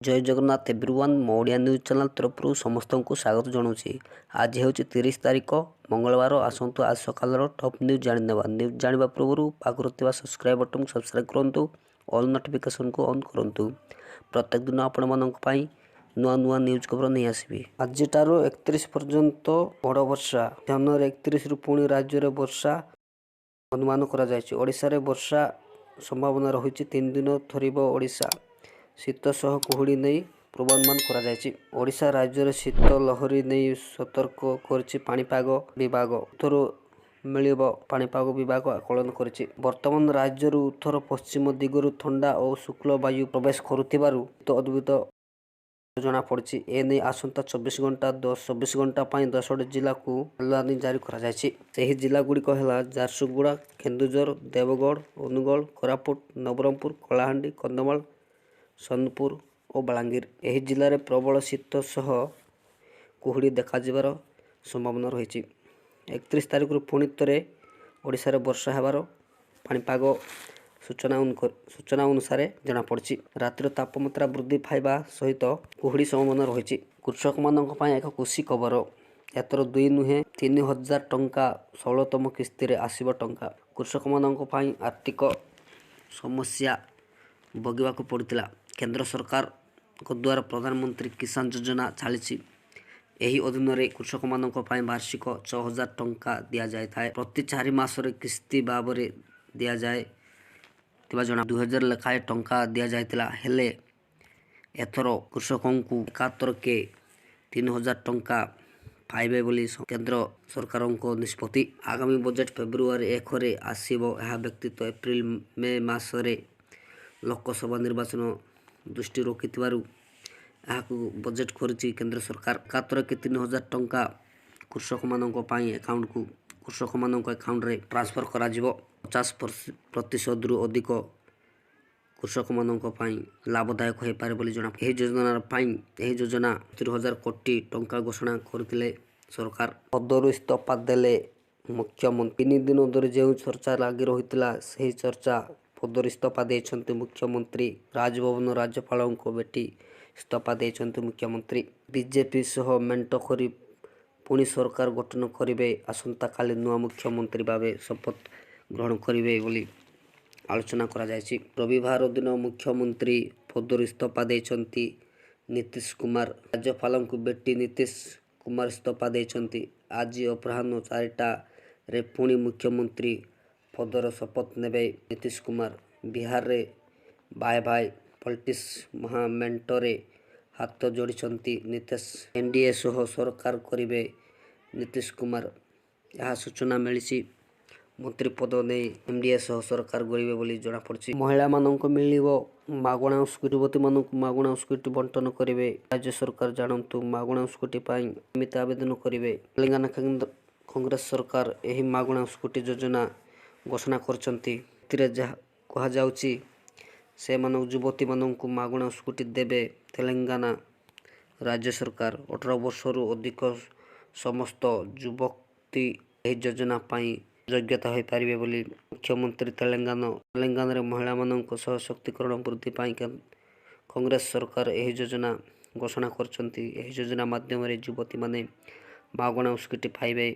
जय जगन्नाथ एवरीवन मो Odia news channel तरफ समस्त को स्वागत जनाऊँगी। आज हूँ 30 तारिख मंगलवार। आसतु आज सकाल टॉप न्यूज जाणीनेबा। न्यूज जाना पूर्व पाखुर सब्सक्राइब बटन सब्सक्राइब करूँ, ऑल नोटिफिकेशन को ऑन करूँ। प्रत्येक दिन आपण मानी नुआ नुआ न्यूज खबर नहीं आसबि। आज 31 पर्यंत बड़ वर्षा जनवरी 31 रु पुणी राज्य में वर्षा अनुमान कर वर्षा संभावना रही 3 दिन थरिब ओडिशा शीत सह कुहुड़ी नहीं पूर्वानुमान ओडिशा राज्य में शीत लहरी नहीं सतर्क कर पाणीपाग विभाग उत्तर मिल पाणीपाग विभाग आकलन कर वर्तमान राज्य उत्तर पश्चिम दिगरु ठंडा और शुक्ल वायु प्रवेश करुथिबारु अद्भुत जना पड़ी। एने आसंता 24 घंटा 24 घंटा 10 जिला को अलर्ट जारी कर जिला गुड़िक है झारसुगुड़ा, केन्दुझर, देवगढ़, अनुगुल, कोरापुट, नवरंगपुर, कलाहांडी, कंधमाल, सोनपुर और बलांगीर। यह जिले में प्रबल शीत सह कुहुड़ी देखाଯିबार संभावना रही। 31 तारिख पुणी थे ओडिशा रे वर्षा हेबार पाणीपाग सूचना अनुसार जनापड़ी। रातिर तापमात्रा वृद्धि पाइबा सहित कुहुड़ी संभावना रही। कृषक मानक एक खुशी खबर। एथर 2 नुहे 3000 टंका 16तम किस्ती आसब टंका। कृषक मानक आर्थिक समस्या भोगवा पड़ता। केंद्र सरकार द्वारा प्रधानमंत्री किसान योजना चली। यही अधीन में कृषक मानक वार्षिक 6000 टंका दि जाए। प्रति 4 मासरे किस्ती भाव में दि जाए जना 2000 लेखाएं टंका दि जाता। हेले एथर कृषकों को 71 के 3000 टंका पाइबे बोली केंद्र सरकार निष्पत्ति। आगामी बजेट फेब्रुआरी 1 रे आसीबो। यह व्यतीत एप्रिल मे मासरे लोकसभा निर्वाचन दृष्टि रखिथिबारु बजेट करिछि केंद्र सरकार। 71 के 3000 टंका कृषक मानक अकाउंट को कृषक मानक अकाउंट रे ट्रांसफर करा जिवो। 50% रु अधिक कृषक मानक लाभदायक हो पारे बोली जना। यही योजना 3000 कोटी टंका घोषणा करथिले सरकार। पदरु इस्तीफा देले मुख्यमंत्री। 3 दिन धरी जो चर्चा लगी रही से चर्चा पदरु इस्तीफा देछंती मुख्यमंत्री। राजभवन राज्यपाल को भेटी इस्तीफा देछंती मुख्यमंत्री। बीजेपी सह मेंट करी पुणी सरकार गठन करिवे। आसंता काली नुआ मुख्यमंत्री भावे शपथ ग्रहण करिवे बोली आलोचना करा जायछि। रविवार दिन मुख्यमंत्री पदरु इस्तीफा देछंती नीतीश कुमार। राज्यपाल को भेटी नीतीश कुमार इस्तीफा देछंती। आज अपराह्न 4टा रे पुणी मुख्यमंत्री पदर शपथ नेबे नीतीश कुमार। बिहार रे भाई भाई पॉलिटिक्स महामेंटरे हाथ जोड़िछंती नीतीश। एनडीए सह सरकार करिवे नीतीश कुमार। यह सूचना मिली मंत्री पद नहीं एनडीए सह सरकार गढ़े बोली जनापड़ी। महिला मानक मिलिबो मागणा स्कूटी मानक मागणा स्कूटी बंटन करेंगे राज्य सरकार। जानतु मागणा स्कूटी एमती आवेदन करेंगे। तेलंगाना कांग्रेस सरकार यही मागणा स्कूटी योजना घोषणा करछंती। कहुची से युवती मानक मागणा स्कूटी देवे तेलंगाना राज्य सरकार। 18 वर्ष रु अधिक समस्त युवती यह योजना पाई योग्यता हो पारे बोली मुख्यमंत्री। तेलंगाना रे महिला मानक सशक्तिकरण वृद्धि पाई कांग्रेस सरकार यह योजना घोषणा करछंती। यह योजना माध्यम रे युवती माने मागणा स्कूटी पाइबे।